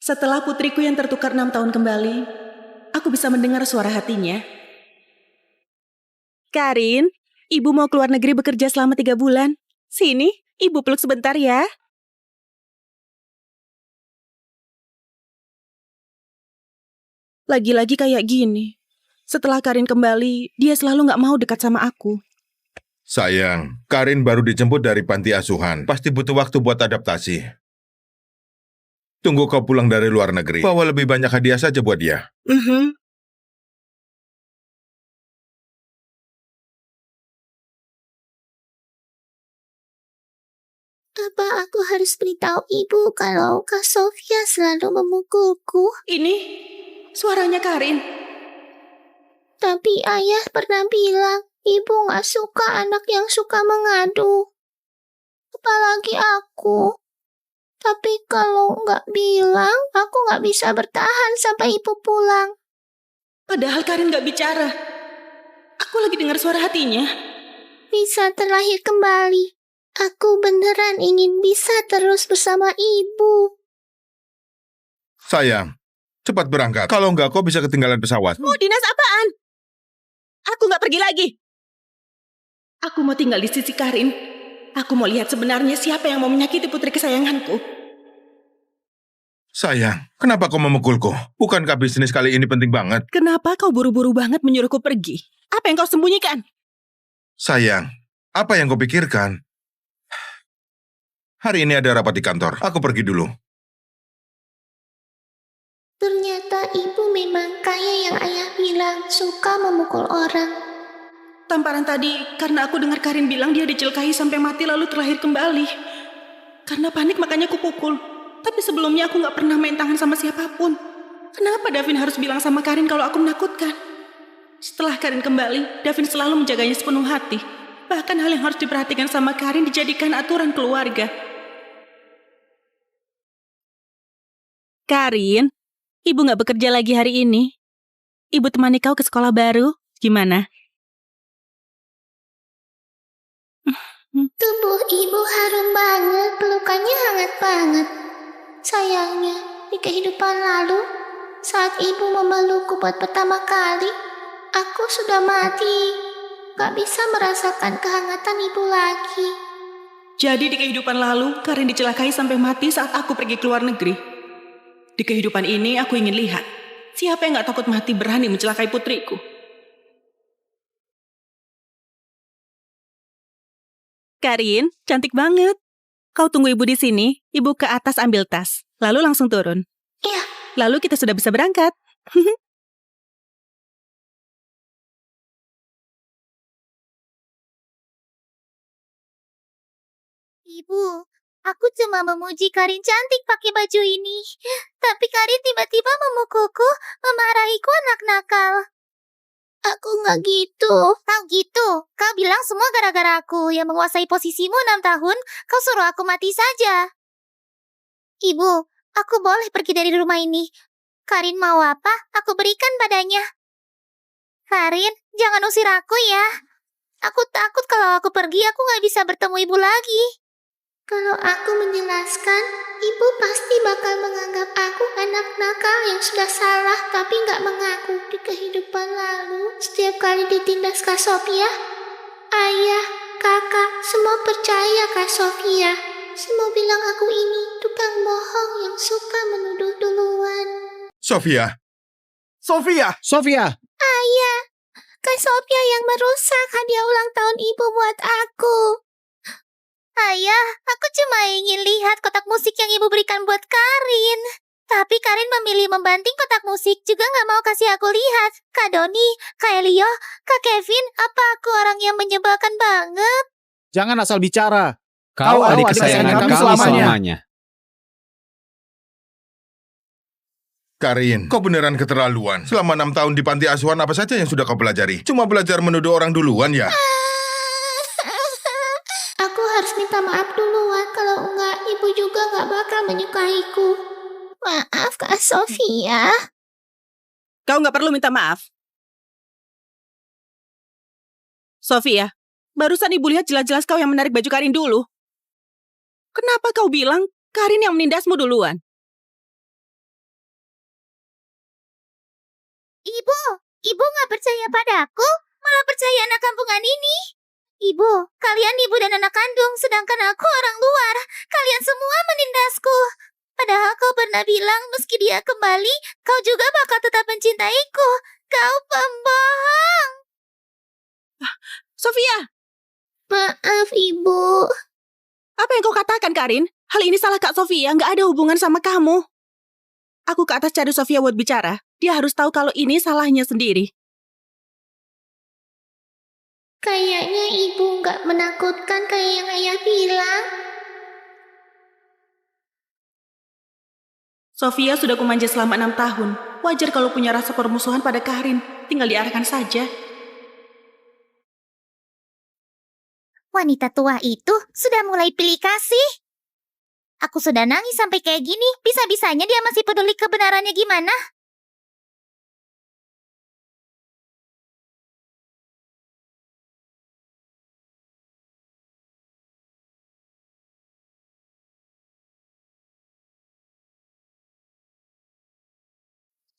Setelah putriku yang tertukar 6 tahun kembali, aku bisa mendengar suara hatinya. Karin, ibu mau keluar negeri bekerja selama 3 bulan. Sini, ibu peluk sebentar ya. Lagi-lagi kayak gini. Setelah Karin kembali, dia selalu nggak mau dekat sama aku. Sayang, Karin baru dijemput dari panti asuhan. Pasti butuh waktu buat adaptasi. Tunggu kau pulang dari luar negeri. Bawa lebih banyak hadiah saja buat dia. Apa aku harus beritahu ibu kalau Kak Sofia selalu memukulku? Ini suaranya Karin. Tapi ayah pernah bilang, ibu gak suka anak yang suka mengadu. Apalagi aku. Tapi kalau gak bilang, aku gak bisa bertahan sampai ibu pulang. Padahal Karin nggak bicara. Aku lagi dengar suara hatinya. Bisa terlahir kembali. Aku beneran ingin bisa terus bersama ibu. Sayang, cepat berangkat. Kalau enggak, kau bisa ketinggalan pesawat. Mau dinas apaan? Aku nggak pergi lagi. Aku mau tinggal di sisi Karin. Aku mau lihat sebenarnya siapa yang mau menyakiti putri kesayanganku. Sayang, kenapa kau memukulku? Bukankah bisnis kali ini penting banget? Kenapa kau buru-buru banget menyuruhku pergi? Apa yang kau sembunyikan? Sayang, apa yang kau pikirkan? Hari ini ada rapat di kantor. Aku pergi dulu. Ternyata ibu memang kayak yang ayah bilang, suka memukul orang. Tamparan tadi karena aku dengar Karin bilang dia dicelakai sampai mati lalu terlahir kembali. Karena panik makanya aku pukul. Tapi sebelumnya aku nggak pernah main tangan sama siapapun. Kenapa Davin harus bilang sama Karin kalau aku menakutkan? Setelah Karin kembali, Davin selalu menjaganya sepenuh hati. Bahkan hal yang harus diperhatikan sama Karin dijadikan aturan keluarga. Karin, ibu nggak bekerja lagi hari ini. Ibu temani kau ke sekolah baru. Gimana? Tubuh ibu harum banget, pelukannya hangat banget. Sayangnya, di kehidupan lalu, saat ibu memelukku buat pertama kali, aku sudah mati. Gak bisa merasakan kehangatan ibu lagi. Jadi di kehidupan lalu, Karin dicelakai sampai mati saat aku pergi ke luar negeri. Di kehidupan ini aku ingin lihat, siapa yang gak takut mati berani mencelakai putriku. Karin, cantik banget. Kau tunggu ibu di sini, ibu ke atas ambil tas, lalu langsung turun. Iya. Lalu kita sudah bisa berangkat. Ibu, aku cuma memuji Karin cantik pakai baju ini. Tapi Karin tiba-tiba memukulku, memarahiku anak nakal. Aku nggak gitu. Kau gitu? Kau bilang semua gara-gara aku yang menguasai posisimu 6 tahun, kau suruh aku mati saja. Ibu, aku boleh pergi dari rumah ini. Karin mau apa, aku berikan padanya. Karin, jangan usir aku ya. Aku takut kalau aku pergi, aku nggak bisa bertemu ibu lagi. Kalau aku menjelaskan, ibu pasti bakal menganggap aku anak nakal yang sudah salah tapi nggak mengaku. Di kehidupan lalu, setiap kali ditindas Kak Sofia, ayah, kakak, semua percaya Kak Sofia. Semua bilang aku ini tukang bohong yang suka menuduh duluan. Sofia! Ayah, Kak Sofia yang merusak hadiah ulang tahun ibu buat aku. Ayah, aku cuma ingin lihat kotak musik yang ibu berikan buat Karin. Tapi Karin memilih membanting kotak musik, juga nggak mau kasih aku lihat. Kak Doni, Kak Elio, Kak Kevin, apa aku orang yang menyebalkan banget? Jangan asal bicara. Kau adik kesayangan kami selamanya. Karin, kau beneran keterlaluan. Selama 6 tahun di panti asuhan, apa saja yang sudah kau pelajari? Cuma belajar menuduh orang duluan ya? Aku harus minta maaf duluan, kalau enggak ibu juga nggak bakal menyukaiku. Maaf Kak Sofia. Kau nggak perlu minta maaf. Sofia, barusan ibu lihat jelas-jelas kau yang menarik baju Karin dulu. Kenapa kau bilang Karin yang menindasmu duluan? Ibu nggak percaya padaku, malah percaya anak kampungan ini. Ibu, kalian ibu dan anak kandung, sedangkan aku orang luar. Kalian semua menindasku. Padahal kau pernah bilang meski dia kembali, kau juga bakal tetap mencintaiku. Kau pembohong. Sofia, Maaf, Ibu. apa yang kau katakan, Karin? Hal ini salah Kak Sofia, nggak ada hubungan sama kamu. Aku ke atas cari Sofia buat bicara. Dia harus tahu kalau ini salahnya sendiri. Kayaknya Ibu nggak menakutkan kayak yang Ayah bilang. Sofia sudah kumanja selama 6 tahun. Wajar kalau punya rasa permusuhan pada Karin. Tinggal diarahkan saja. Wanita tua itu sudah mulai pilih kasih. Aku sudah nangis sampai kayak gini. Bisa-bisanya dia masih peduli kebenarannya gimana?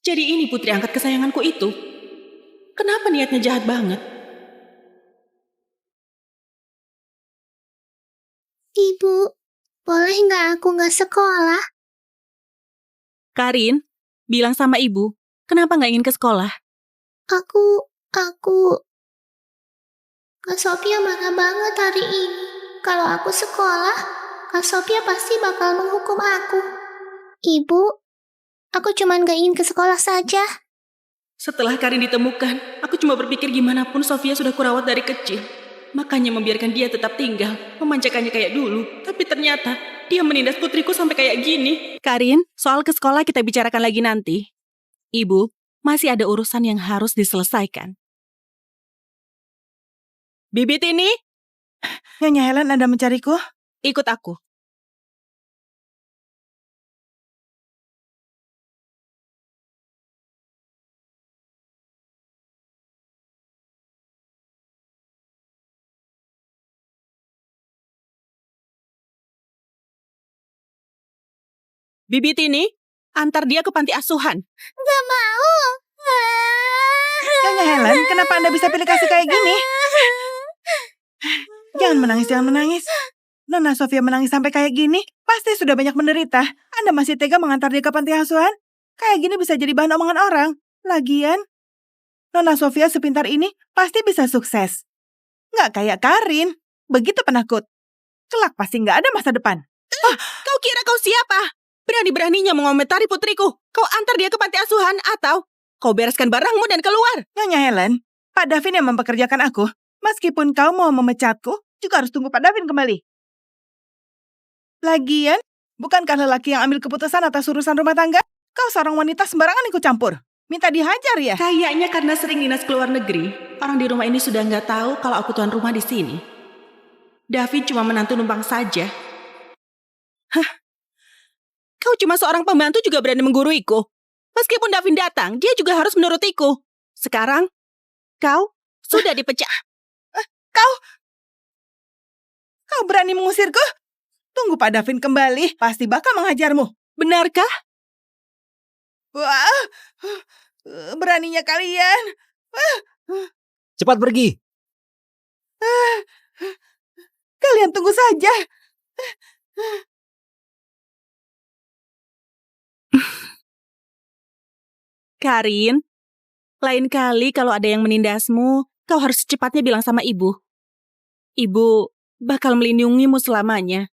Jadi ini putri angkat kesayanganku itu. Kenapa niatnya jahat banget? Ibu, boleh nggak aku nggak sekolah? Karin, bilang sama ibu, kenapa nggak ingin ke sekolah? Aku... Kak Sophia marah banget hari ini. Kalau aku sekolah, Kak Sophia pasti bakal menghukum aku. Ibu, aku cuma nggak ingin ke sekolah saja. Setelah Karin ditemukan, aku cuma berpikir gimana pun Sofia sudah kurawat dari kecil. Makanya membiarkan dia tetap tinggal, memanjakannya kayak dulu. Tapi ternyata dia menindas putriku sampai kayak gini. Karin, soal ke sekolah kita bicarakan lagi nanti. Ibu, masih ada urusan yang harus diselesaikan. Bibit ini, Nyonya Helen ada mencariku? ikut aku. Bibit ini, antar dia ke panti asuhan. Nggak mau. Nyonya Helen, kenapa Anda bisa pilih kasih kayak gini? Jangan menangis. Nona Sofia menangis sampai kayak gini, pasti sudah banyak menderita. Anda masih tega mengantar dia ke panti asuhan? Kayak gini bisa jadi bahan omongan orang. Lagian, Nona Sofia sepintar ini pasti bisa sukses. Nggak kayak Karin, begitu penakut. Kelak pasti nggak ada masa depan. Kau kira kau siapa? Berani-beraninya mengomentari putriku. Kau antar dia ke panti asuhan atau kau bereskan barangmu dan keluar. Nyonya Helen, Pak Davin yang mempekerjakan aku. Meskipun kau mau memecatku, juga harus tunggu Pak Davin kembali. Lagian, bukankah lelaki yang ambil keputusan atas urusan rumah tangga? Kau seorang wanita sembarangan ikut campur. Minta dihajar ya? Kayaknya karena sering dinas ke luar negeri, orang di rumah ini sudah nggak tahu kalau aku tuan rumah di sini. David cuma menantu numpang saja. Hah? Kau cuma seorang pembantu juga berani mengguruiku. Meskipun David datang, dia juga harus menurutiku. Sekarang, kau sudah dipecat. Kau berani mengusirku? Tunggu Pak Davin kembali, pasti bakal menghajarmu. Benarkah? Wah, beraninya kalian. Cepat pergi. Kalian tunggu saja. Karin, lain kali kalau ada yang menindasmu, kau harus secepatnya bilang sama ibu. Ibu bakal melindungimu selamanya.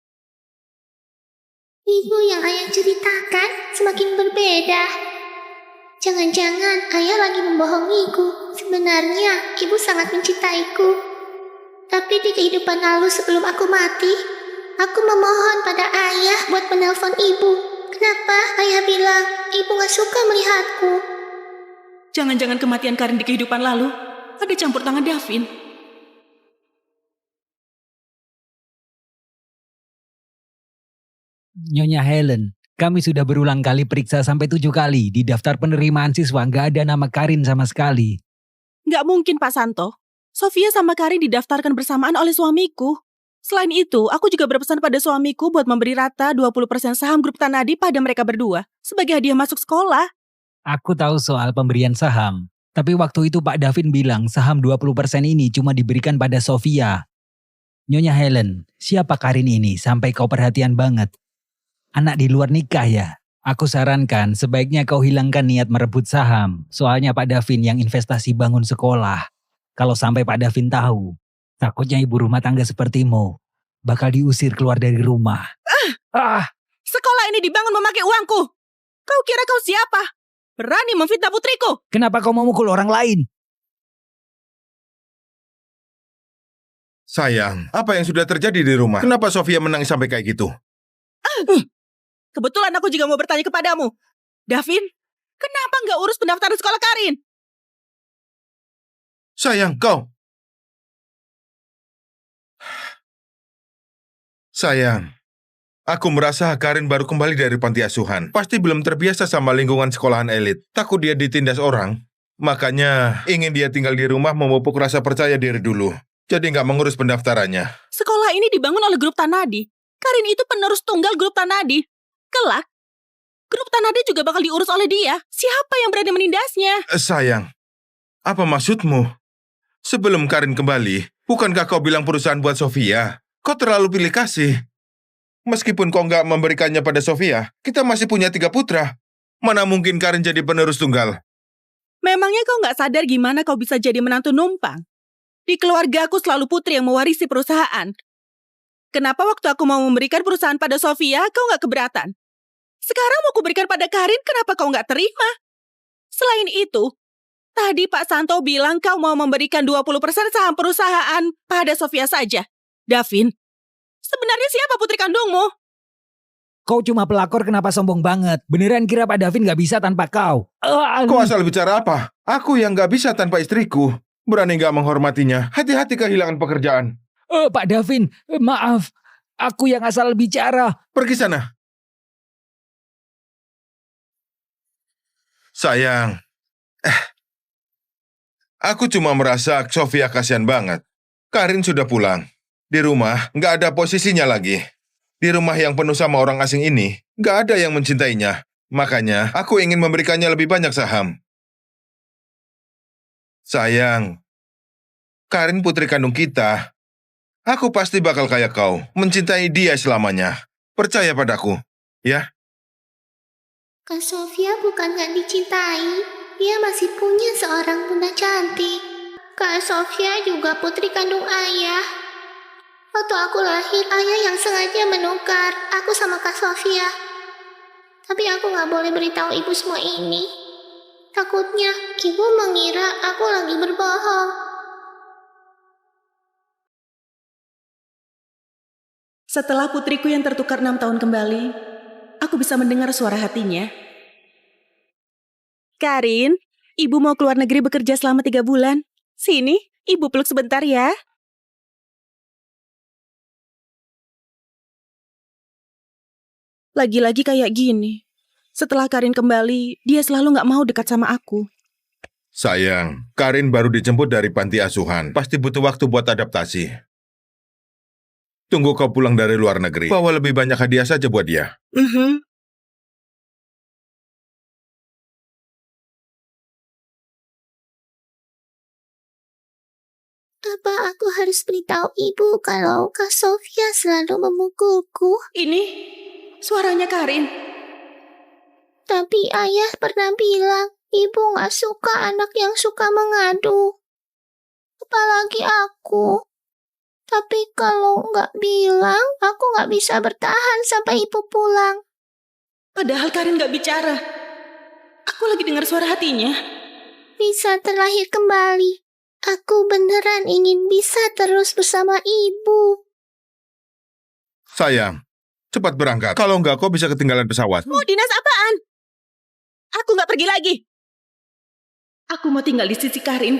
Ibu yang Ayah ceritakan semakin berbeda. Jangan-jangan Ayah lagi membohongiku. Sebenarnya Ibu sangat mencintaiku. Tapi di kehidupan lalu sebelum aku mati, aku memohon pada Ayah buat menelpon Ibu. Kenapa Ayah bilang Ibu gak suka melihatku? Jangan-jangan kematian Karin di kehidupan lalu ada campur tangan Davin. Nyonya Helen, kami sudah berulang kali periksa sampai 7 kali. Di daftar penerimaan siswa nggak ada nama Karin sama sekali. Nggak mungkin, Pak Santo. Sofia sama Karin didaftarkan bersamaan oleh suamiku. Selain itu, aku juga berpesan pada suamiku buat memberi rata 20% saham grup Tanadi pada mereka berdua sebagai hadiah masuk sekolah. Aku tahu soal pemberian saham. Tapi waktu itu Pak Davin bilang saham 20% ini cuma diberikan pada Sofia. Nyonya Helen, siapa Karin ini sampai kau perhatian banget? Anak di luar nikah ya? Aku sarankan sebaiknya kau hilangkan niat merebut saham. Soalnya Pak Davin yang investasi bangun sekolah. Kalau sampai Pak Davin tahu, takutnya ibu rumah tangga sepertimu bakal diusir keluar dari rumah. Sekolah ini dibangun memakai uangku. Kau kira kau siapa? Berani memfitnah putriku? Kenapa kau memukul orang lain? Sayang, apa yang sudah terjadi di rumah? Kenapa Sofia menangis sampai kayak gitu? Kebetulan aku juga mau bertanya kepadamu. Davin, kenapa nggak urus pendaftaran sekolah Karin? Sayang, kau. Sayang, aku merasa Karin baru kembali dari panti asuhan. Pasti belum terbiasa sama lingkungan sekolahan elit. Takut dia ditindas orang. Makanya ingin dia tinggal di rumah memupuk rasa percaya diri dulu. Jadi nggak mengurus pendaftarannya. Sekolah ini dibangun oleh grup Tanadi. Karin itu penerus tunggal grup Tanadi. Kelak, grup Tanadi juga bakal diurus oleh dia. Siapa yang berani menindasnya? Sayang, apa maksudmu? Sebelum Karin kembali, bukankah kau bilang perusahaan buat Sofia? Kau terlalu pilih kasih. Meskipun kau nggak memberikannya pada Sofia, kita masih punya 3 putra. Mana mungkin Karin jadi penerus tunggal? Memangnya kau nggak sadar gimana kau bisa jadi menantu numpang? Di keluarga aku selalu putri yang mewarisi perusahaan. Kenapa waktu aku mau memberikan perusahaan pada Sofia, kau nggak keberatan? Sekarang mau kuberikan pada Karin, kenapa kau nggak terima? Selain itu, tadi Pak Santo bilang kau mau memberikan 20% saham perusahaan pada Sofia saja. Davin, sebenarnya siapa putri kandungmu? Kau cuma pelakor, kenapa sombong banget? Beneran kira Pak Davin gak bisa tanpa kau? Kau asal bicara apa? Aku yang nggak bisa tanpa istriku. Berani nggak menghormatinya. Hati-hati kehilangan pekerjaan. Pak Davin, maaf. Aku yang asal bicara. Pergi sana. Sayang. Aku cuma merasa Sofia kasihan banget. Karin sudah pulang. Di rumah nggak ada posisinya lagi. Di rumah yang penuh sama orang asing ini, nggak ada yang mencintainya. Makanya aku ingin memberikannya lebih banyak saham. Sayang, Karin putri kandung kita. Aku pasti bakal kayak kau, mencintai dia selamanya. Percaya padaku, ya? Kak Sofia bukan gak dicintai, dia masih punya seorang bunda cantik. Kak Sofia juga putri kandung ayah. Waktu aku lahir, ayah yang sengaja menukar aku sama Kak Sofia. Tapi aku gak boleh beritahu ibu semua ini. Takutnya ibu mengira aku lagi berbohong. Setelah putriku yang tertukar 6 tahun kembali, aku bisa mendengar suara hatinya. Karin, ibu mau keluar negeri bekerja selama 3 bulan. Sini, ibu peluk sebentar ya. Lagi-lagi kayak gini. Setelah Karin kembali, dia selalu gak mau dekat sama aku. Sayang, Karin baru dijemput dari panti asuhan. Pasti butuh waktu buat adaptasi. Tunggu kau pulang dari luar negeri. Bawa lebih banyak hadiah saja buat dia. Apa aku harus beritahu ibu kalau Kak Sofia selalu memukulku? Ini suaranya Karin. Tapi ayah pernah bilang ibu gak suka anak yang suka mengadu. Apalagi aku. Tapi kalau gak bilang, aku gak bisa bertahan sampai ibu pulang. Padahal Karin gak bicara. Aku lagi dengar suara hatinya. Bisa terlahir kembali. Aku beneran ingin bisa terus bersama ibu. Sayang, cepat berangkat. Kalau enggak, kau bisa ketinggalan pesawat. Mau dinas apaan? Aku gak pergi lagi. Aku mau tinggal di sisi Karin.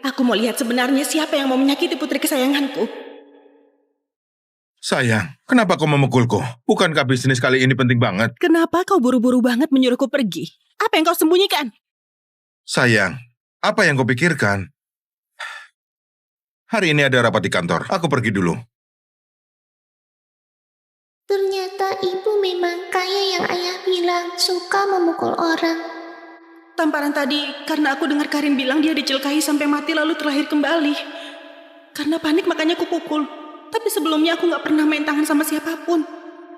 Aku mau lihat sebenarnya siapa yang mau menyakiti putri kesayanganku. Sayang, kenapa kau memukulku? Bukankah bisnis kali ini penting banget? Kenapa kau buru-buru banget menyuruhku pergi? Apa yang kau sembunyikan? Sayang, apa yang kau pikirkan? Hari ini ada rapat di kantor. Aku pergi dulu. Ternyata ibu memang kayak yang ayah bilang, suka memukul orang. Tamparan tadi karena aku dengar Karin bilang dia dicelakai sampai mati lalu terlahir kembali. Karena panik makanya aku pukul. Tapi sebelumnya aku gak pernah main tangan sama siapapun.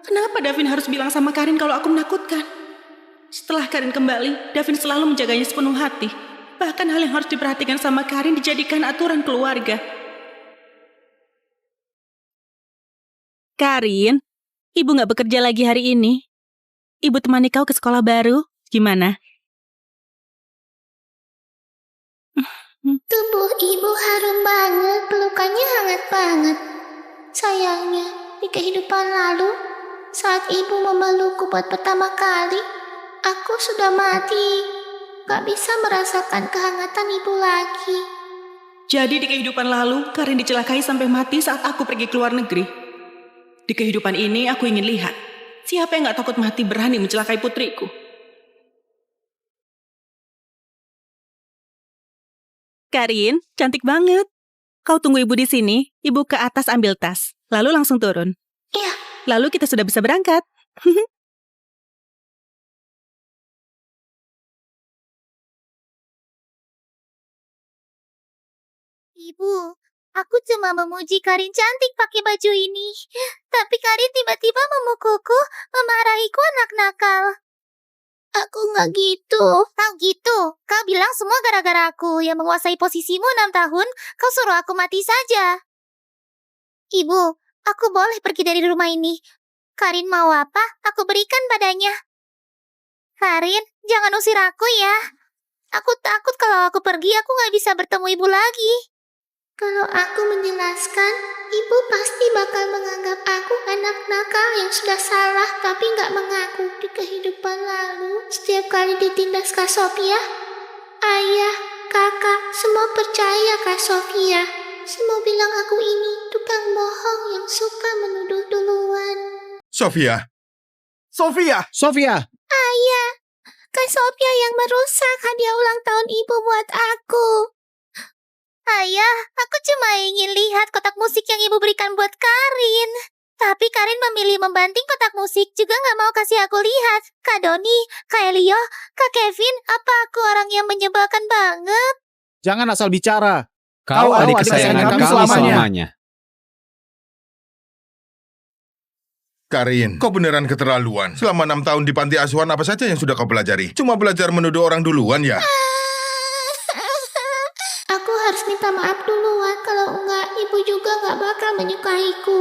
Kenapa Davin harus bilang sama Karin kalau aku menakutkan? Setelah Karin kembali, Davin selalu menjaganya sepenuh hati. Bahkan hal yang harus diperhatikan sama Karin dijadikan aturan keluarga. Karin, ibu gak bekerja lagi hari ini. Ibu temani kau ke sekolah baru, gimana? Tubuh ibu harum banget, pelukannya hangat banget. Sayangnya, di kehidupan lalu, saat ibu memelukku buat pertama kali, aku sudah mati. Gak bisa merasakan kehangatan ibu lagi. Jadi di kehidupan lalu, Karin dicelakai sampai mati saat aku pergi ke luar negeri. Di kehidupan ini aku ingin lihat, siapa yang gak takut mati berani mencelakai putriku. Karin, cantik banget. Kau tunggu ibu di sini, ibu ke atas ambil tas, lalu langsung turun. Iya. Lalu kita sudah bisa berangkat. Ibu, aku cuma memuji Karin cantik pakai baju ini. Tapi Karin tiba-tiba memukulku, memarahiku anak nakal. Aku nggak gitu. Kau gitu. Kau bilang semua gara-gara aku yang menguasai posisimu 6 tahun, kau suruh aku mati saja. Ibu, aku boleh pergi dari rumah ini. Karin mau apa, aku berikan padanya. Karin, jangan usir aku ya. Aku takut kalau aku pergi, aku nggak bisa bertemu ibu lagi. Kalau aku menjelaskan, ibu pasti bakal menganggap aku anak nakal yang sudah salah tapi nggak mengaku di kehidupan lalu. Setiap kali ditindas Kak Sofia, ayah, kakak, semua percaya Kak Sofia. Semua bilang aku ini tukang bohong yang suka menuduh duluan. Sofia, Sofia! Ayah, Kak Sofia yang merusak hadiah ulang tahun ibu buat aku. Ayah, aku cuma ingin lihat kotak musik yang ibu berikan buat Karin. Tapi Karin memilih membanting kotak musik, juga nggak mau kasih aku lihat. Kak Doni, Kak Elio, Kak Kevin, apa aku orang yang menyebalkan banget? Jangan asal bicara. Kau adik kesayangan kami selamanya. Karin, kau beneran keterlaluan. Selama 6 tahun di panti asuhan apa saja yang sudah kau pelajari? Cuma belajar menuduh orang duluan ya? Aku harus minta maaf duluan, kalau enggak ibu juga nggak bakal menyukaiku.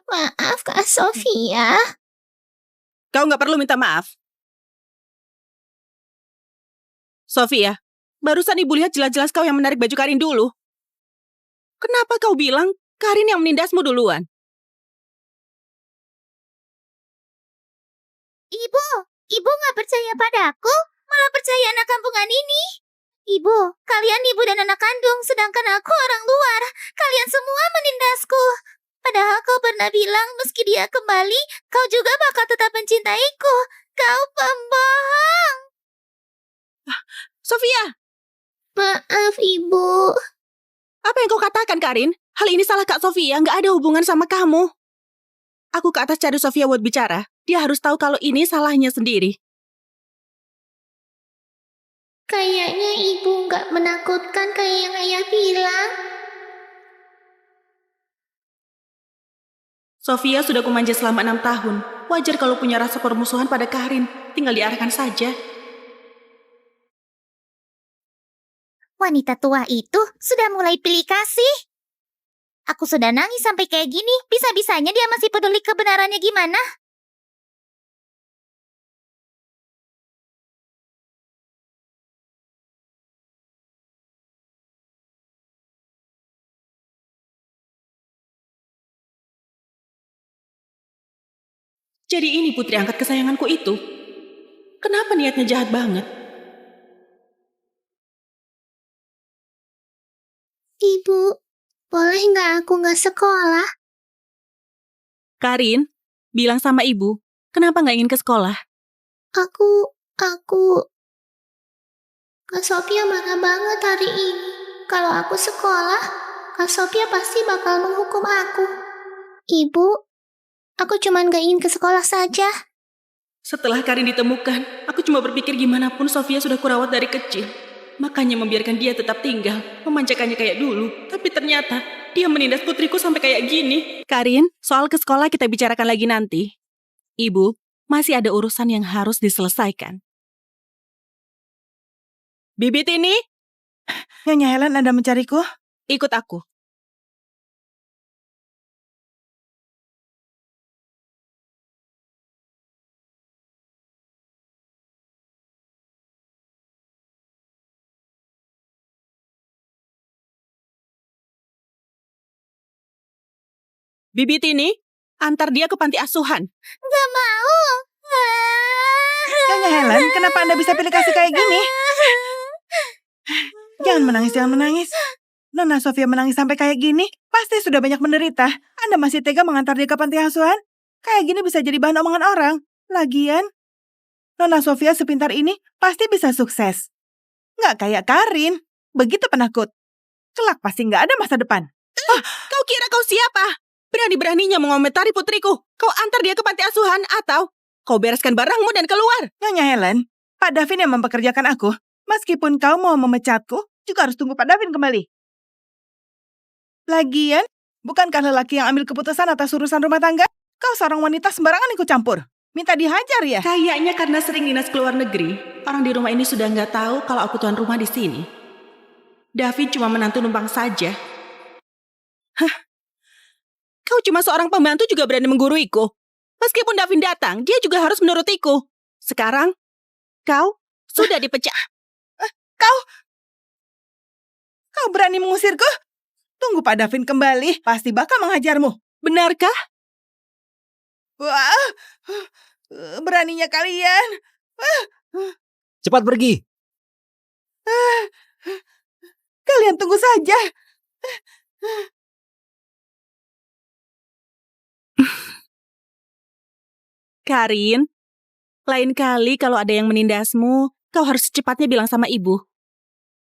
Maaf Kak Sofia. Kau nggak perlu minta maaf. Sofia, barusan ibu lihat jelas-jelas kau yang menarik baju Karin dulu. Kenapa kau bilang Karin yang menindasmu duluan? Ibu nggak percaya padaku, malah percaya anak kampungan ini. Ibu, kalian ibu dan anak kandung, sedangkan aku orang luar. Kalian semua menindasku. Padahal kau pernah bilang meski dia kembali, kau juga bakal tetap mencintaiku. Kau pembohong. Sofia, Maaf, Ibu. apa yang kau katakan, Karin? Hal ini salah Kak Sofia, nggak ada hubungan sama kamu. Aku ke atas cari Sofia buat bicara. Dia harus tahu kalau ini salahnya sendiri. Kayaknya Ibu nggak menakutkan kayak yang Ayah bilang. Sofia sudah kumanja selama 6 tahun. Wajar kalau punya rasa permusuhan pada Karin. Tinggal diarahkan saja. Wanita tua itu sudah mulai pilih kasih. Aku sudah nangis sampai kayak gini. Bisa-bisanya dia masih peduli kebenarannya gimana? Jadi ini putri angkat kesayanganku itu. Kenapa niatnya jahat banget? Ibu, boleh nggak aku nggak sekolah? Karin, bilang sama ibu, kenapa nggak ingin ke sekolah? Aku... Kak Sophia marah banget hari ini. Kalau aku sekolah, Kak Sophia pasti bakal menghukum aku. Ibu, aku cuma nggak ingin ke sekolah saja. Setelah Karin ditemukan, aku cuma berpikir gimana pun Sofia sudah kurawat dari kecil. Makanya membiarkan dia tetap tinggal, memanjakannya kayak dulu. Tapi ternyata dia menindas putriku sampai kayak gini. Karin, soal ke sekolah kita bicarakan lagi nanti. Ibu, masih ada urusan yang harus diselesaikan. Bibit ini, Nyonya Helen, Anda mencariku? ikut aku. Bibit ini, antar dia ke panti asuhan. Gak mau. Nyonya Helen, kenapa Anda bisa pilih kasih kayak gini? Jangan menangis. Nona Sofia menangis sampai kayak gini, pasti sudah banyak menderita. Anda masih tega mengantar dia ke panti asuhan? Kayak gini bisa jadi bahan omongan orang. Lagian, Nona Sofia sepintar ini pasti bisa sukses. Nggak kayak Karin, begitu penakut. Kelak pasti nggak ada masa depan. Kau kira kau siapa? Berani-beraninya mengomentari putriku. Kau antar dia ke panti asuhan atau kau bereskan barangmu dan keluar. Nyonya Helen, Pak Davin yang mempekerjakan aku. Meskipun kau mau memecatku, juga harus tunggu Pak Davin kembali. Lagian, bukankah lelaki yang ambil keputusan atas urusan rumah tangga? Kau seorang wanita sembarangan ikut campur. Minta dihajar ya? Kayaknya karena sering dinas ke luar negeri, orang di rumah ini sudah nggak tahu kalau aku tuan rumah di sini. David cuma menantu numpang saja. Hah? Kau cuma seorang pembantu juga berani mengguruiku. Meskipun Davin datang, dia juga harus menurutiku. Sekarang, kau sudah dipecat. Kau berani mengusirku? Tunggu Pak Davin kembali, pasti bakal menghajarmu. Benarkah? Wah, beraninya kalian. Cepat pergi. Kalian tunggu saja. Karin, lain kali kalau ada yang menindasmu, kau harus secepatnya bilang sama ibu.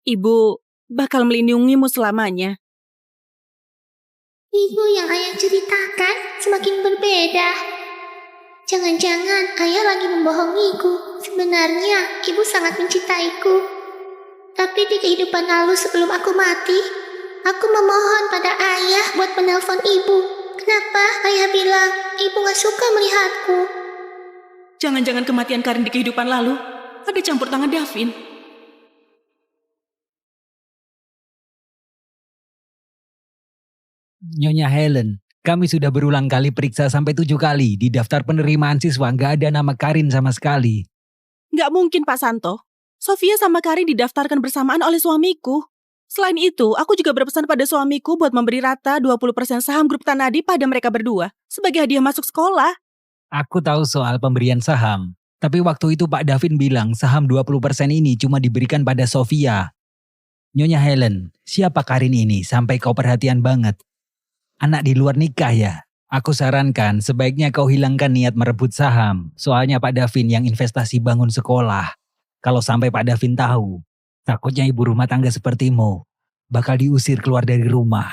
Ibu bakal melindungimu selamanya. Ibu yang ayah ceritakan semakin berbeda. Jangan-jangan ayah lagi membohongiku. Sebenarnya ibu sangat mencintaiku. Tapi di kehidupan lalu sebelum aku mati, aku memohon pada ayah buat menelpon ibu. Kenapa ayah bilang ibu gak suka melihatku? Jangan-jangan kematian Karin di kehidupan lalu ada campur tangan Davin. Nyonya Helen, kami sudah berulang kali periksa sampai 7 kali. Di daftar penerimaan siswa nggak ada nama Karin sama sekali. Nggak mungkin, Pak Santo. Sofia sama Karin didaftarkan bersamaan oleh suamiku. Selain itu, aku juga berpesan pada suamiku buat memberi rata 20% saham grup Tanadi pada mereka berdua sebagai hadiah masuk sekolah. Aku tahu soal pemberian saham. Tapi waktu itu Pak Davin bilang saham 20% ini cuma diberikan pada Sofia. Nyonya Helen, siapa Karin ini sampai kau perhatian banget? Anak di luar nikah ya? Aku sarankan sebaiknya kau hilangkan niat merebut saham. Soalnya Pak Davin yang investasi bangun sekolah. Kalau sampai Pak Davin tahu, takutnya ibu rumah tangga sepertimu bakal diusir keluar dari rumah.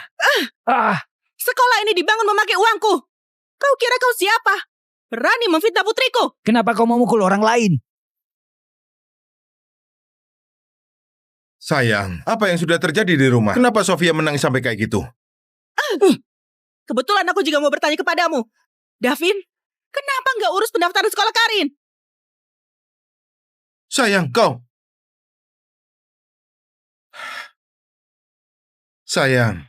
Sekolah ini dibangun memakai uangku. Kau kira kau siapa? Berani memfitnah putriku? Kenapa kau memukul orang lain? Sayang, apa yang sudah terjadi di rumah? Kenapa Sofia menangis sampai kayak gitu? Kebetulan aku juga mau bertanya kepadamu. Davin, kenapa nggak urus pendaftaran sekolah Karin? Sayang, kau. Sayang,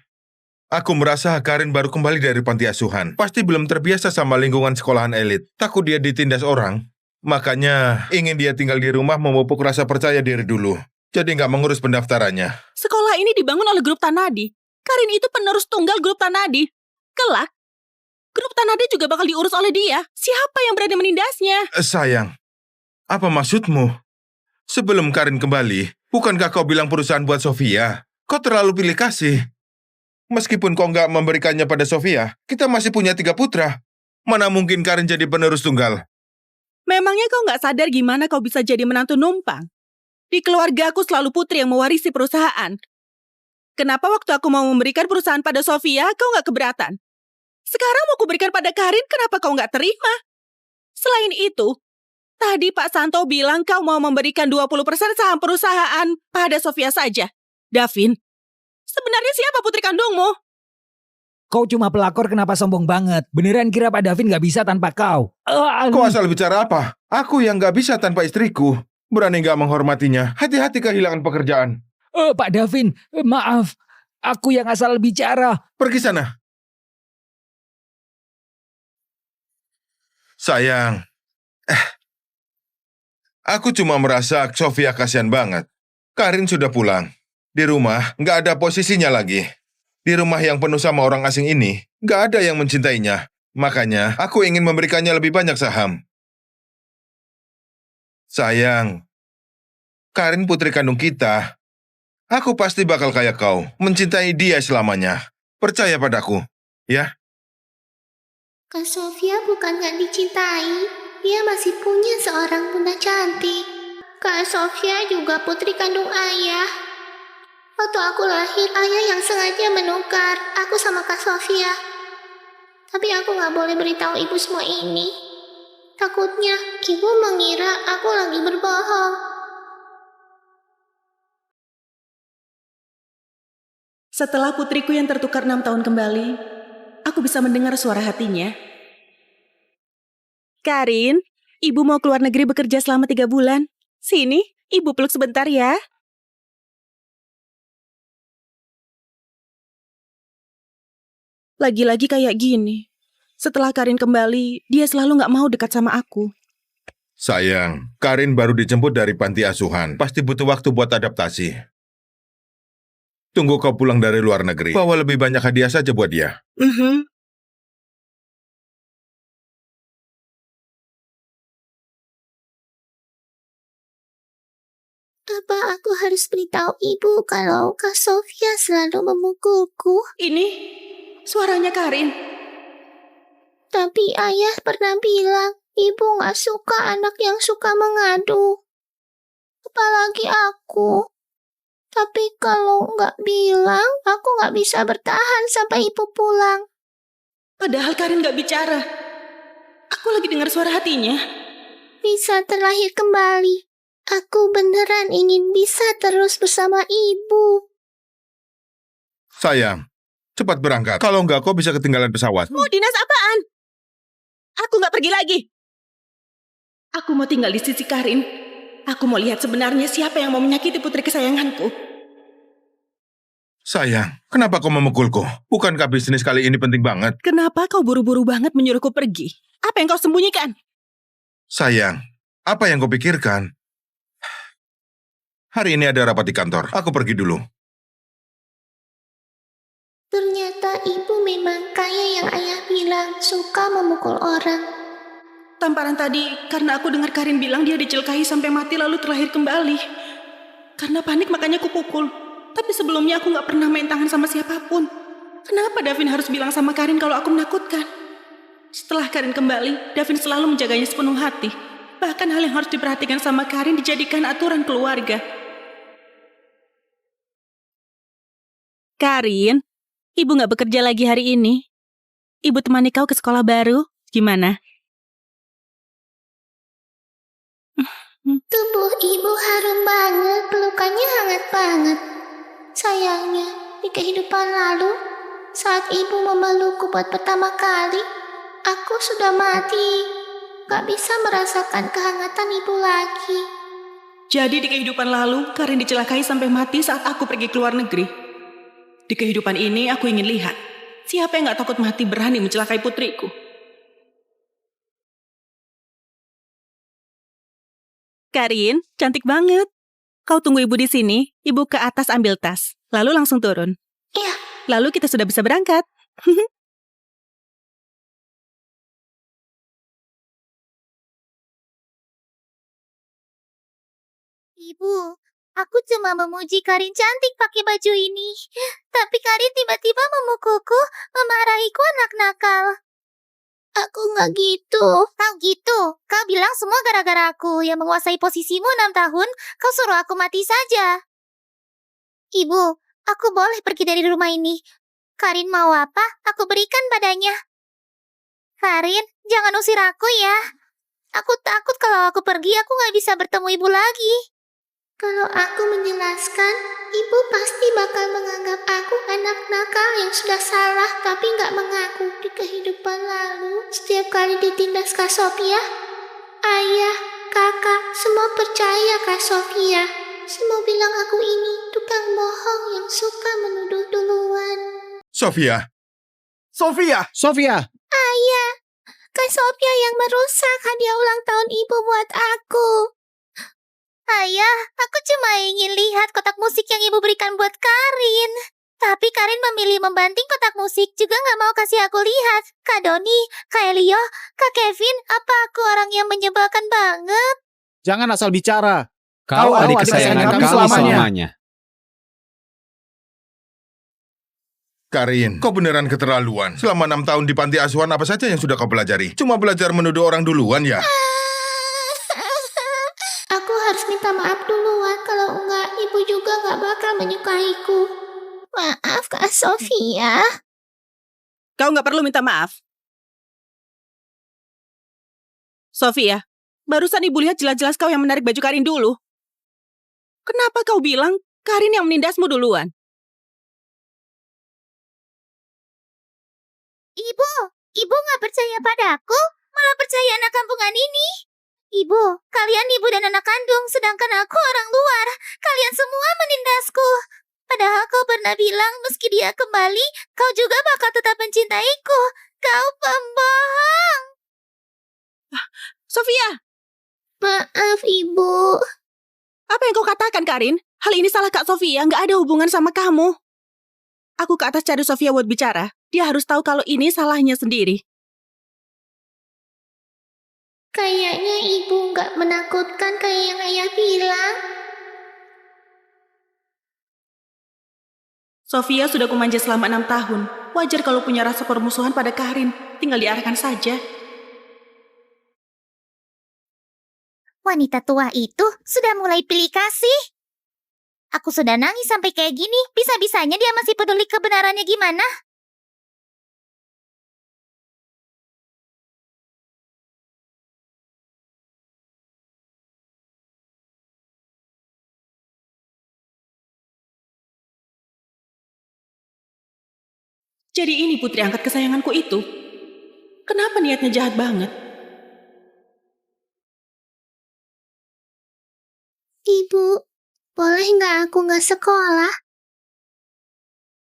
aku merasa Karin baru kembali dari panti asuhan. Pasti belum terbiasa sama lingkungan sekolahan elit. Takut dia ditindas orang. Makanya ingin dia tinggal di rumah memupuk rasa percaya diri dulu. Jadi nggak mengurus pendaftarannya. Sekolah ini dibangun oleh grup Tanadi. Karin itu penerus tunggal grup Tanadi. Kelak, grup Tanadi juga bakal diurus oleh dia. Siapa yang berani menindasnya? Sayang, apa maksudmu? Sebelum Karin kembali, bukankah kau bilang perusahaan buat Sofia? Kau terlalu pilih kasih. Meskipun kau nggak memberikannya pada Sofia, kita masih punya 3 putra. Mana mungkin Karin jadi penerus tunggal? Memangnya kau nggak sadar gimana kau bisa jadi menantu numpang? Di keluarga aku selalu putri yang mewarisi perusahaan. Kenapa waktu aku mau memberikan perusahaan pada Sofia, kau nggak keberatan? Sekarang mau kuberikan pada Karin, kenapa kau nggak terima? Selain itu, Tadi Pak Santo bilang kau mau memberikan 20% saham perusahaan pada Sofia saja. Davin, sebenarnya siapa putri kandungmu? Kau cuma pelakor, kenapa sombong banget? Beneran kira Pak Davin gak bisa tanpa kau? Kau asal bicara apa? Aku yang gak bisa tanpa istriku. Berani gak menghormatinya. Hati-hati kehilangan pekerjaan. Pak Davin, maaf. Aku yang asal bicara. Pergi sana. Sayang. Aku cuma merasa Sofia kasihan banget. Karin sudah pulang. Di rumah gak ada posisinya lagi. Di rumah yang penuh sama orang asing ini, gak ada yang mencintainya. Makanya, aku ingin memberikannya lebih banyak saham. Sayang, Karin putri kandung kita. Aku pasti bakal kayak kau, mencintai dia selamanya. Percaya padaku, ya? Kak Sofia bukan gak dicintai. Dia masih punya seorang bunda cantik. Kak Sofia juga putri kandung ayah. Waktu aku lahir, ayah yang sengaja menukar aku sama Kak Sofia. Tapi aku gak boleh beritahu ibu semua ini. Takutnya ibu mengira aku lagi berbohong. Setelah putriku yang tertukar 6 tahun kembali, aku bisa mendengar suara hatinya. Karin, ibu mau keluar negeri bekerja selama 3 bulan. Sini, ibu peluk sebentar ya. Lagi-lagi kayak gini. Setelah Karin kembali, dia selalu gak mau dekat sama aku. Sayang, Karin baru dijemput dari panti asuhan. Pasti butuh waktu buat adaptasi. Tunggu kau pulang dari luar negeri. Bawa lebih banyak hadiah saja buat dia. Apa aku harus beritahu ibu kalau Kak Sofia selalu memukulku? Ini suaranya Karin. Tapi ayah pernah bilang ibu gak suka anak yang suka mengadu. Apalagi aku. Tapi kalau gak bilang, aku gak bisa bertahan sampai ibu pulang. Padahal Karin gak bicara. Aku lagi dengar suara hatinya. Bisa terlahir kembali. Aku beneran ingin bisa terus bersama ibu. Sayang, cepat berangkat. Kalau enggak, kau bisa ketinggalan pesawat. Mau dinas apaan? Aku gak pergi lagi. Aku mau tinggal di sisi Karin. Aku mau lihat sebenarnya siapa yang mau menyakiti putri kesayanganku. Sayang, kenapa kau memukulku? Bukankah bisnis kali ini penting banget? Kenapa kau buru-buru banget menyuruhku pergi? Apa yang kau sembunyikan? Sayang, apa yang kau pikirkan? Hari ini ada rapat di kantor. Aku pergi dulu. Ternyata ibu memang kayak yang ayah bilang, suka memukul orang. Tamparan tadi karena aku dengar Karin bilang dia dicelakai sampai mati lalu terlahir kembali. Karena panik makanya aku pukul. Tapi sebelumnya aku gak pernah main tangan sama siapapun. Kenapa Davin harus bilang sama Karin kalau aku menakutkan? Setelah Karin kembali, Davin selalu menjaganya sepenuh hati. Bahkan hal yang harus diperhatikan sama Karin dijadikan aturan keluarga. Karin, ibu gak bekerja lagi hari ini. Ibu temani kau ke sekolah baru. Gimana? Tubuh ibu harum banget, pelukannya hangat banget. Sayangnya, di kehidupan lalu, saat ibu memelukku buat pertama kali, aku sudah mati. Gak bisa merasakan kehangatan ibu lagi. Jadi di kehidupan lalu, Karin dicelakai sampai mati saat aku pergi ke luar negeri. Di kehidupan ini aku ingin lihat, siapa yang gak takut mati berani mencelakai putriku. Karin, cantik banget. Kau tunggu ibu di sini, ibu ke atas ambil tas, lalu langsung turun. Iya. Lalu kita sudah bisa berangkat. Ibu, aku cuma memuji Karin cantik pakai baju ini. Tapi Karin tiba-tiba memukulku, memarahiku anak nakal. Aku nggak gitu. Kau gitu? Kau bilang semua gara-gara aku yang menguasai posisimu 6 tahun, kau suruh aku mati saja. Ibu, aku boleh pergi dari rumah ini. Karin mau apa, aku berikan padanya. Karin, jangan usir aku ya. Aku takut kalau aku pergi aku nggak bisa bertemu ibu lagi. Kalau aku menjelaskan, ibu pasti bakal menganggap aku anak nakal yang sudah salah tapi nggak mengaku di kehidupan lalu. Setiap kali ditindas Kak Sophia, ayah, kakak, semua percaya Kak Sophia. Semua bilang aku ini tukang bohong yang suka menuduh duluan. Sofia, Sofia! Ayah, Kak Sophia yang merusak hadiah ulang tahun ibu buat aku. Ayah, aku cuma ingin lihat kotak musik yang ibu berikan buat Karin. Tapi Karin memilih membanting kotak musik, juga nggak mau kasih aku lihat. Kak Doni, Kak Elio, Kak Kevin, apa aku orang yang menyebalkan banget? Jangan asal bicara. Kau adik kesayangan kami selamanya. Karin, kau beneran keterlaluan. Selama 6 tahun di panti asuhan, apa saja yang sudah kau pelajari? Cuma belajar menuduh orang duluan ya? Aku harus minta maaf duluan, kalau enggak ibu juga nggak bakal menyukaiku. Maaf Kak Sophia. Kau nggak perlu minta maaf. Sofia, barusan ibu lihat jelas-jelas kau yang menarik baju Karin dulu. Kenapa kau bilang Karin yang menindasmu duluan? Ibu nggak percaya padaku, malah percaya anak kampungan ini. Ibu, kalian ibu dan anak kandung, sedangkan aku orang luar. Kalian semua menindasku. Padahal kau pernah bilang meski dia kembali, kau juga bakal tetap mencintaiku. Kau pembohong. Sofia, Maaf, Ibu. apa yang kau katakan, Karin? Hal ini salah Kak Sofia, nggak ada hubungan sama kamu. Aku ke atas cari Sofia buat bicara. Dia harus tahu kalau ini salahnya sendiri. Kayaknya Ibu nggak menakutkan kayak yang Ayah bilang. Sofia sudah kumanja selama 6 tahun. Wajar kalau punya rasa permusuhan pada Karin. Tinggal diarahkan saja. Wanita tua itu sudah mulai pilih kasih. Aku sudah nangis sampai kayak gini. Bisa-bisanya dia masih peduli kebenarannya gimana? Jadi ini putri angkat kesayanganku itu. Kenapa niatnya jahat banget? Ibu, boleh nggak aku nggak sekolah?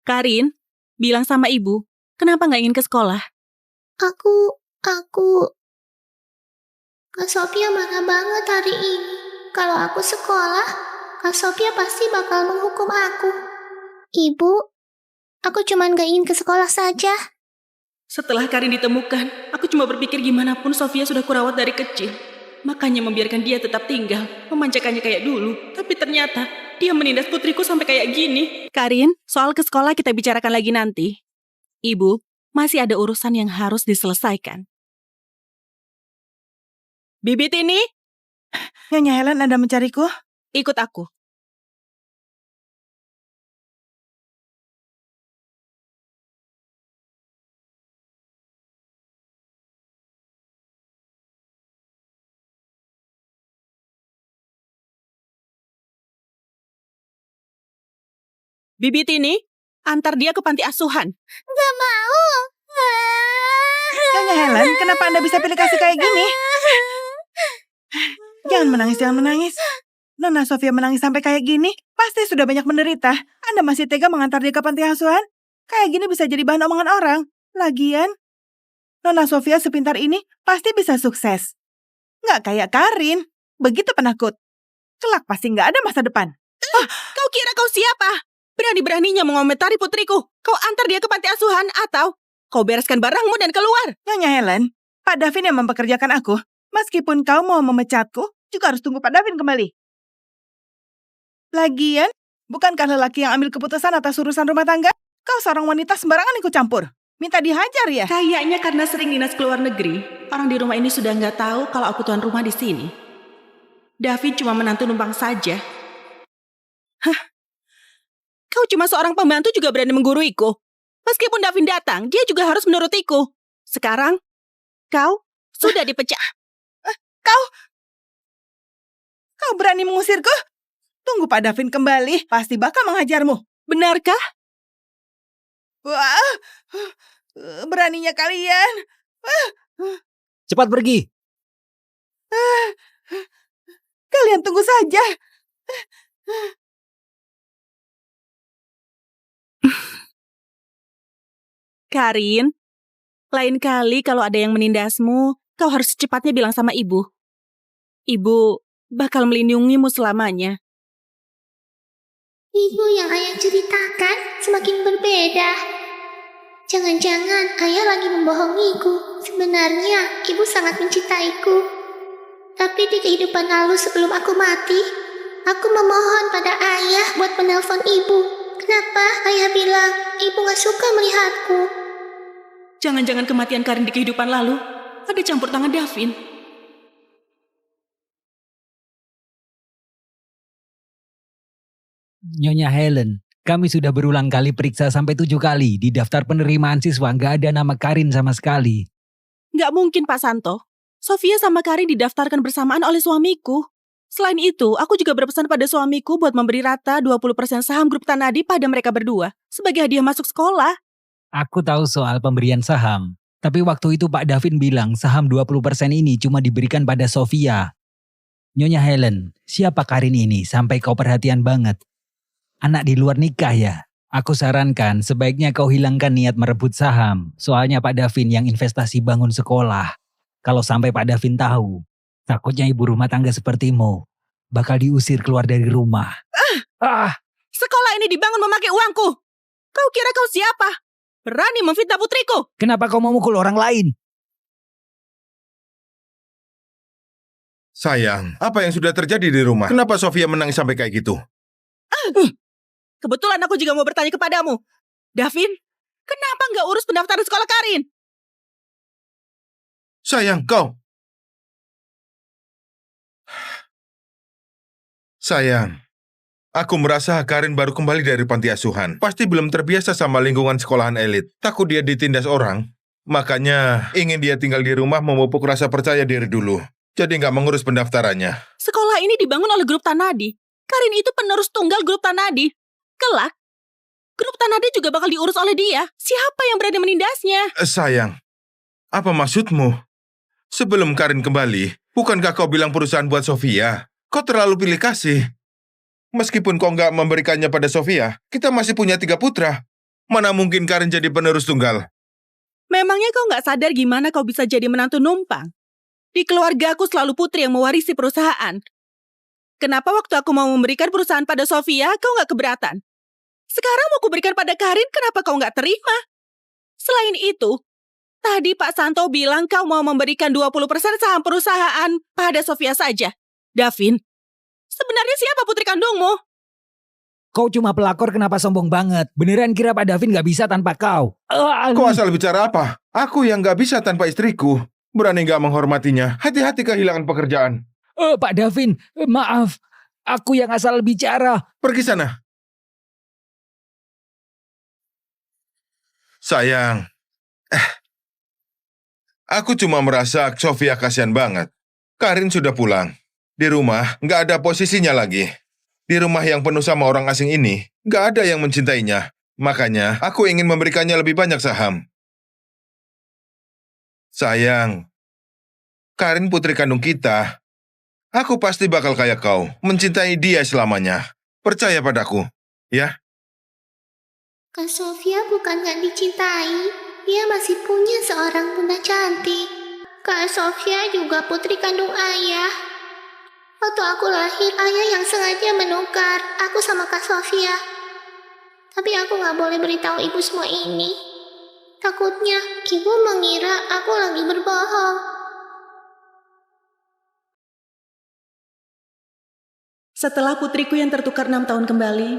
Karin, bilang sama ibu, kenapa nggak ingin ke sekolah? Aku... Kak Sophia marah banget hari ini. Kalau aku sekolah, Kak Sophia pasti bakal menghukum aku. Ibu, aku cuma nggak ingin ke sekolah saja. Setelah Karin ditemukan, aku cuma berpikir gimana pun Sofia sudah kurawat dari kecil. Makanya membiarkan dia tetap tinggal, memanjakannya kayak dulu. Tapi ternyata dia menindas putriku sampai kayak gini. Karin, soal ke sekolah kita bicarakan lagi nanti. Ibu, masih ada urusan yang harus diselesaikan. Bibit ini, Nyonya Helen, Anda mencariku? ikut aku. Bibit ini, antar dia ke panti asuhan. Nggak mau. Nyonya Helen, kenapa Anda bisa pilih kasih kayak gini? Jangan menangis. Nona Sofia menangis sampai kayak gini, pasti sudah banyak menderita. Anda masih tega mengantar dia ke panti asuhan? Kayak gini bisa jadi bahan omongan orang. Lagian, Nona Sofia sepintar ini pasti bisa sukses. Nggak kayak Karin, begitu penakut. Kelak pasti nggak ada masa depan. Kau kira kau siapa? Berani-beraninya mengomentari putriku. Kau antar dia ke panti asuhan atau kau bereskan barangmu dan keluar. Nyonya Helen, Pak Davin yang mempekerjakan aku. Meskipun kau mau memecatku, juga harus tunggu Pak Davin kembali. Lagian, bukankah lelaki yang ambil keputusan atas urusan rumah tangga? Kau seorang wanita sembarangan ikut campur. Minta dihajar ya? Kayaknya karena sering dinas ke luar negeri, orang di rumah ini sudah nggak tahu kalau aku tuan rumah di sini. David cuma menantu numpang saja. Hah? Kau cuma seorang pembantu juga berani mengguruiku. Meskipun David datang, dia juga harus menurutiku. Sekarang, kau sudah dipecat. Kau berani mengusirku? Tunggu Pak Davin kembali, pasti bakal menghajarmu. Benarkah? Wah, beraninya kalian. Cepat pergi. Kalian tunggu saja. Karin, lain kali kalau ada yang menindasmu, kau harus secepatnya bilang sama ibu. Ibu bakal melindungimu selamanya. Ibu yang ayah ceritakan semakin berbeda. Jangan-jangan ayah lagi membohongiku. Sebenarnya ibu sangat mencintaiku. Tapi di kehidupan lalu sebelum aku mati, aku memohon pada ayah buat menelpon ibu. Kenapa ayah bilang ibu gak suka melihatku? Jangan-jangan kematian Karin di kehidupan lalu ada campur tangan Davin. Nyonya Helen, kami sudah berulang kali periksa sampai 7 kali. Di daftar penerimaan siswa nggak ada nama Karin sama sekali. Nggak mungkin, Pak Santo. Sofia sama Karin didaftarkan bersamaan oleh suamiku. Selain itu, aku juga berpesan pada suamiku buat memberi rata 20% saham grup Tanadi pada mereka berdua sebagai hadiah masuk sekolah. Aku tahu soal pemberian saham. Tapi waktu itu Pak Davin bilang saham 20% ini cuma diberikan pada Sofia. Nyonya Helen, siapa Karin ini sampai kau perhatian banget? Anak di luar nikah ya? Aku sarankan sebaiknya kau hilangkan niat merebut saham. Soalnya Pak Davin yang investasi bangun sekolah. Kalau sampai Pak Davin tahu, takutnya ibu rumah tangga sepertimu bakal diusir keluar dari rumah. Sekolah ini dibangun memakai uangku. Kau kira kau siapa? Berani memfitnah putriku? Kenapa kau memukul orang lain? Sayang, apa yang sudah terjadi di rumah? Kenapa Sofia menangis sampai kayak gitu? Kebetulan aku juga mau bertanya kepadamu. Davin, kenapa nggak urus pendaftaran sekolah Karin? Sayang, kau. Sayang, aku merasa Karin baru kembali dari panti asuhan. Pasti belum terbiasa sama lingkungan sekolahan elit. Takut dia ditindas orang. Makanya ingin dia tinggal di rumah memupuk rasa percaya diri dulu. Jadi nggak mengurus pendaftarannya. Sekolah ini dibangun oleh grup Tanadi. Karin itu penerus tunggal grup Tanadi. Kelak, grup Tanadi juga bakal diurus oleh dia. Siapa yang berani menindasnya? Sayang, apa maksudmu? Sebelum Karin kembali, bukankah kau bilang perusahaan buat Sofia? Kau terlalu pilih kasih. Meskipun kau nggak memberikannya pada Sofia, kita masih punya 3 putra. Mana mungkin Karin jadi penerus tunggal? Memangnya kau nggak sadar gimana kau bisa jadi menantu numpang? Di keluarga aku selalu putri yang mewarisi perusahaan. Kenapa waktu aku mau memberikan perusahaan pada Sofia, kau nggak keberatan? Sekarang mau kuberikan pada Karin, kenapa kau nggak terima? Selain itu, tadi Pak Santo bilang kau mau memberikan 20% saham perusahaan pada Sofia saja. Davin, sebenarnya siapa putri kandungmu? Kau cuma pelakor, kenapa sombong banget? Beneran kira Pak Davin gak bisa tanpa kau? Kau asal bicara apa? Aku yang nggak bisa tanpa istriku. Berani nggak menghormatinya. Hati-hati kehilangan pekerjaan. Pak Davin, maaf. Aku yang asal bicara. Pergi sana. Sayang. Aku cuma merasa Sofia kasihan banget. Karin sudah pulang. Di rumah nggak ada posisinya lagi. Di rumah yang penuh sama orang asing ini, nggak ada yang mencintainya. Makanya aku ingin memberikannya lebih banyak saham. Sayang, Karin putri kandung kita. Aku pasti bakal kayak kau, mencintai dia selamanya. Percaya padaku, ya? Kak Sofia bukan gak dicintai. Dia masih punya seorang bunda cantik. Kak Sofia juga putri kandung ayah. Waktu aku lahir, ayah yang sengaja menukar aku sama Kak Sofia. Tapi aku gak boleh beritahu ibu semua ini. Takutnya ibu mengira aku lagi berbohong. Setelah putriku yang tertukar 6 tahun kembali,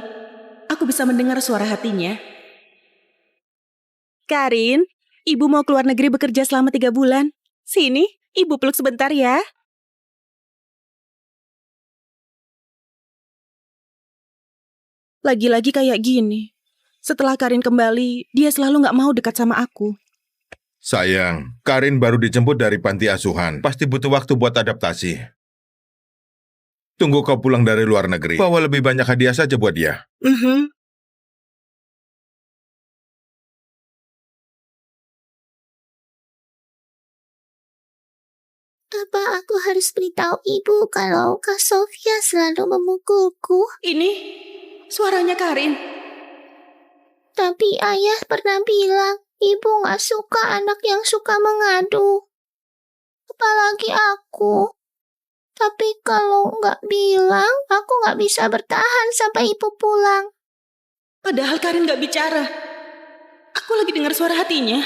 aku bisa mendengar suara hatinya. Karin, ibu mau keluar negeri bekerja selama 3 bulan. Sini, ibu peluk sebentar ya. Lagi-lagi kayak gini. Setelah Karin kembali, dia selalu gak mau dekat sama aku. Sayang, Karin baru dijemput dari panti asuhan. Pasti butuh waktu buat adaptasi. Tunggu kau pulang dari luar negeri. Bawa lebih banyak hadiah saja buat dia. Apa aku harus beritahu ibu kalau Kak Sofia selalu memukulku? Ini suaranya Karin. Tapi ayah pernah bilang, ibu gak suka anak yang suka mengadu. Apalagi aku. Tapi kalau gak bilang, aku gak bisa bertahan sampai ibu pulang. Padahal Karin gak bicara. Aku lagi dengar suara hatinya.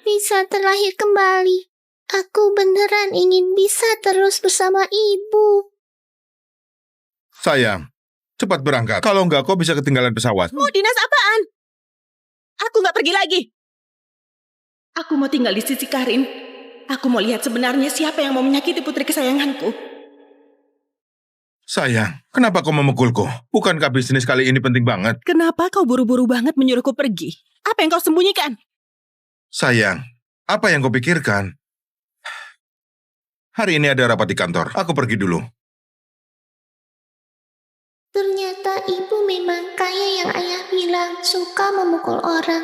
Bisa terlahir kembali. Aku beneran ingin bisa terus bersama ibu. Sayang, cepat berangkat. Kalau enggak, kau bisa ketinggalan pesawat. Mau dinas apaan? Aku gak pergi lagi. Aku mau tinggal di sisi Karin. Aku mau lihat sebenarnya siapa yang mau menyakiti putri kesayanganku. Sayang, kenapa kau memukulku? Bukankah bisnis kali ini penting banget? Kenapa kau buru-buru banget menyuruhku pergi? Apa yang kau sembunyikan? Sayang, apa yang kau pikirkan? Hari ini ada rapat di kantor. Aku pergi dulu. Ternyata ibu memang kayak yang ayah bilang, suka memukul orang.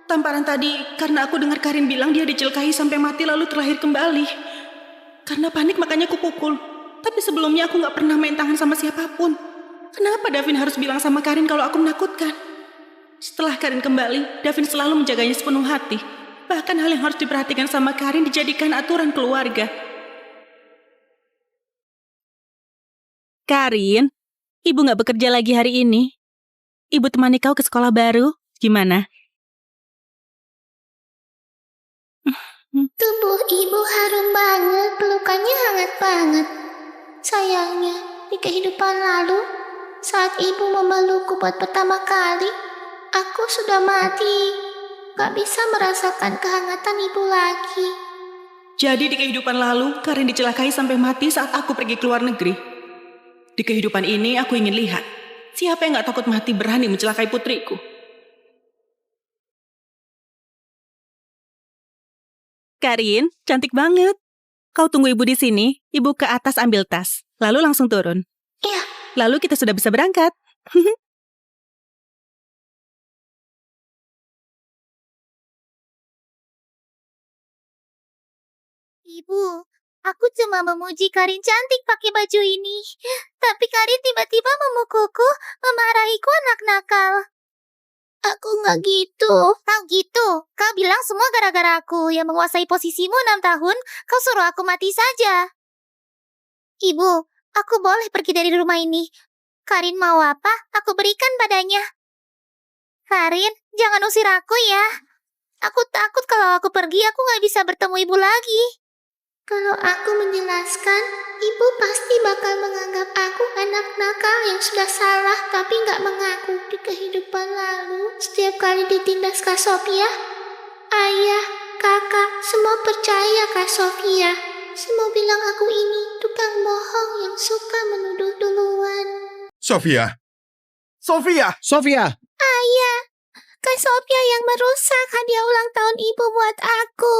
Tamparan tadi karena aku dengar Karin bilang dia dicelakai sampai mati lalu terlahir kembali. Karena panik makanya aku pukul. Tapi sebelumnya aku gak pernah main tangan sama siapapun. Kenapa Davin harus bilang sama Karin kalau aku menakutkan? Setelah Karin kembali, Davin selalu menjaganya sepenuh hati. Bahkan hal yang harus diperhatikan sama Karin dijadikan aturan keluarga. Karin, ibu gak bekerja lagi hari ini. Ibu temani kau ke sekolah baru. Gimana? Tubuh ibu harum banget, pelukannya hangat banget. Sayangnya, di kehidupan lalu, saat ibu memelukku buat pertama kali, aku sudah mati. Gak bisa merasakan kehangatan ibu lagi. Jadi di kehidupan lalu, Karin dicelakai sampai mati saat aku pergi ke luar negeri. Di kehidupan ini aku ingin lihat, siapa yang gak takut mati berani mencelakai putriku. Karin, cantik banget. Kau tunggu ibu di sini, ibu ke atas ambil tas, lalu langsung turun. Iya. Lalu kita sudah bisa berangkat. Ibu, aku cuma memuji Karin cantik pakai baju ini. Tapi Karin tiba-tiba memukulku, memarahiku anak nakal. Aku nggak gitu. Kau gitu. Kau bilang semua gara-gara aku yang menguasai posisimu 6 tahun, kau suruh aku mati saja. Ibu, aku boleh pergi dari rumah ini. Karin mau apa, aku berikan padanya. Karin, jangan usir aku ya. Aku takut kalau aku pergi, aku nggak bisa bertemu ibu lagi. Kalau aku menjelaskan, ibu pasti bakal menganggap aku anak nakal yang sudah salah tapi nggak mengaku. Di kehidupan lalu, setiap kali ditindas Kak Sofia, ayah, kakak, semua percaya Kak Sofia. Semua bilang aku ini tukang bohong yang suka menuduh duluan. Sofia, Sofia! Ayah, Kak Sofia yang merusak hadiah ulang tahun ibu buat aku.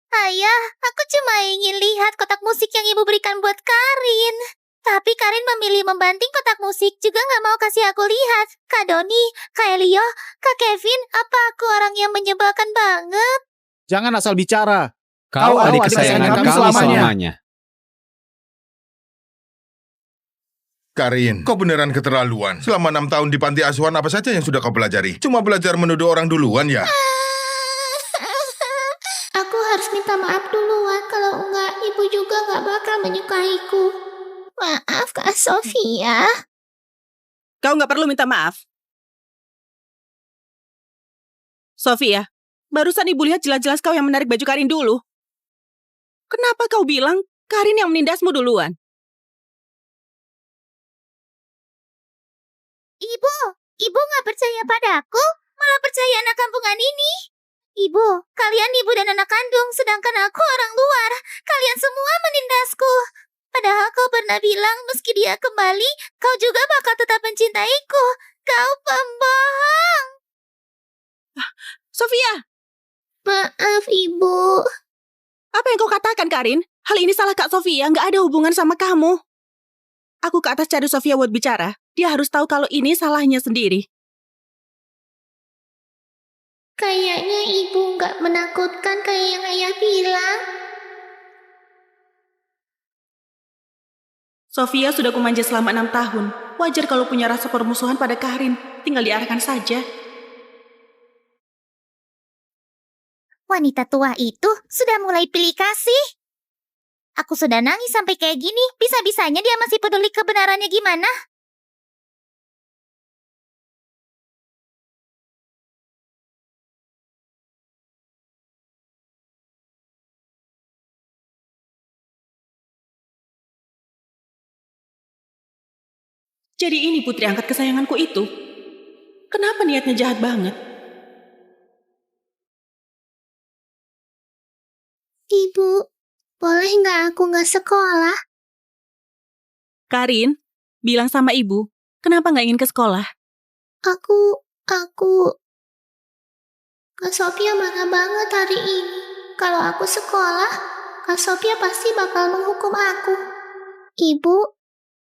Ayah, aku cuma ingin lihat kotak musik yang ibu berikan buat Karin. Tapi Karin memilih membanting kotak musik, juga nggak mau kasih aku lihat. Kak Doni, Kak Elio, Kak Kevin, apa aku orang yang menyebalkan banget? Jangan asal bicara. Kau adik kesayangan kami selamanya. Karin, kau beneran keterlaluan. Selama 6 tahun di panti asuhan apa saja yang sudah kau pelajari? Cuma belajar menuduh orang duluan ya? Aku harus minta maaf duluan, kalau enggak ibu juga nggak bakal menyukaiku. Maaf Kak Sofia. Kau nggak perlu minta maaf. Sofia, barusan ibu lihat jelas-jelas kau yang menarik baju Karin dulu. Kenapa kau bilang Karin yang menindasmu duluan? Ibu nggak percaya padaku, malah percaya anak kampungan ini. Ibu, kalian ibu dan anak kandung, sedangkan aku orang luar. Kalian semua menindasku. Padahal kau pernah bilang meski dia kembali, kau juga bakal tetap mencintaiku. Kau pembohong. Sofia, Maaf, Ibu. Apa yang kau katakan, Karin? Hal ini salah Kak Sofia, nggak ada hubungan sama kamu. Aku ke atas cari Sofia buat bicara. Dia harus tahu kalau ini salahnya sendiri. Kayaknya Ibu nggak menakutkan kayak yang Ayah bilang. Sofia sudah kumanja selama 6 tahun. Wajar kalau punya rasa permusuhan pada Karin. Tinggal diarahkan saja. Wanita tua itu sudah mulai pilih kasih. Aku sudah nangis sampai kayak gini. Bisa-bisanya dia masih peduli kebenarannya gimana? Jadi ini putri angkat kesayanganku itu. Kenapa niatnya jahat banget? Ibu, boleh nggak aku nggak sekolah? Karin, bilang sama ibu, kenapa nggak ingin ke sekolah? Aku... Kak Sophia marah banget hari ini. Kalau aku sekolah, Kak Sophia pasti bakal menghukum aku. Ibu,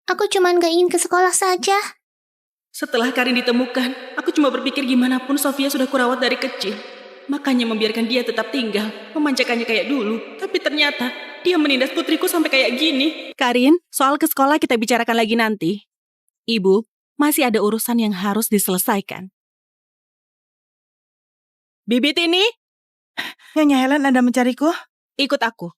aku cuma nggak ingin ke sekolah saja. Setelah Karin ditemukan, aku cuma berpikir gimana pun Sofia sudah kurawat dari kecil. Makanya membiarkan dia tetap tinggal, memanjakannya kayak dulu. Tapi ternyata dia menindas putriku sampai kayak gini. Karin, soal ke sekolah kita bicarakan lagi nanti. Ibu, masih ada urusan yang harus diselesaikan. Bibit ini, Nyonya Helen, Anda mencariku? ikut aku.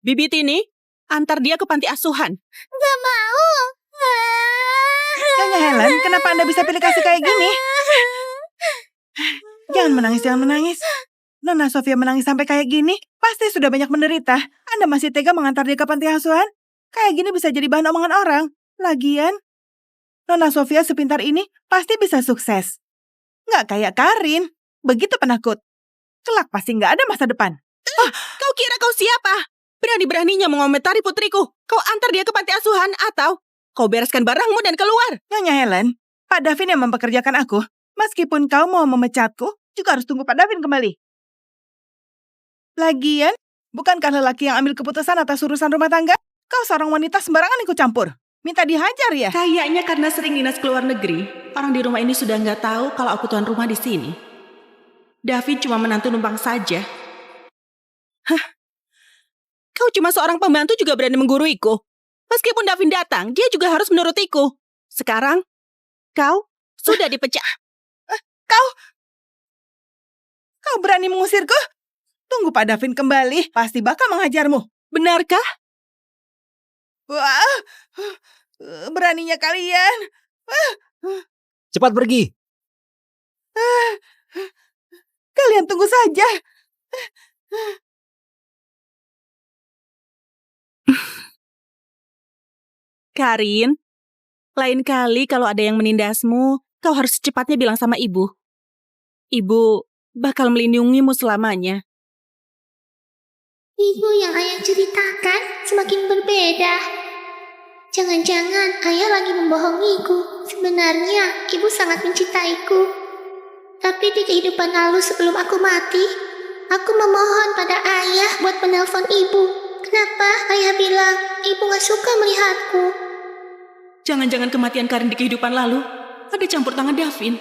Bibit ini, antar dia ke panti asuhan. Nggak mau. Nyonya Helen, kenapa Anda bisa pilih kasih kayak gini? Jangan menangis. Nona Sofia menangis sampai kayak gini, pasti sudah banyak menderita. Anda masih tega mengantar dia ke panti asuhan? Kayak gini bisa jadi bahan omongan orang. Lagian, Nona Sofia sepintar ini pasti bisa sukses. Nggak kayak Karin, begitu penakut. Kelak pasti nggak ada masa depan. Kau kira kau siapa? Berani-beraninya mengomentari putriku. Kau antar dia ke panti asuhan atau kau bereskan barangmu dan keluar. Nyonya Helen, Pak Davin yang mempekerjakan aku. Meskipun kau mau memecatku, juga harus tunggu Pak Davin kembali. Lagian, bukankah lelaki yang ambil keputusan atas urusan rumah tangga? Kau seorang wanita sembarangan ikut campur. Minta dihajar ya? Kayaknya karena sering dinas ke luar negeri, orang di rumah ini sudah nggak tahu kalau aku tuan rumah di sini. David cuma menantu numpang saja. Hah? Kau cuma seorang pembantu juga berani mengguruiku. Meskipun David datang, dia juga harus menurutiku. Sekarang, kau sudah dipecat. Kau berani mengusirku? Tunggu Pak Davin kembali, pasti bakal menghajarmu. Benarkah? Wah, beraninya kalian. Cepat pergi. Kalian tunggu saja. Karin, lain kali kalau ada yang menindasmu, kau harus secepatnya bilang sama ibu. Ibu bakal melindungimu selamanya. Ibu yang Ayah ceritakan semakin berbeda. Jangan-jangan Ayah lagi membohongiku. Sebenarnya Ibu sangat mencintaiku. Tapi di kehidupan lalu sebelum aku mati, aku memohon pada Ayah buat menelpon Ibu. Kenapa Ayah bilang Ibu gak suka melihatku? Jangan-jangan kematian Karin di kehidupan lalu ada campur tangan Davin.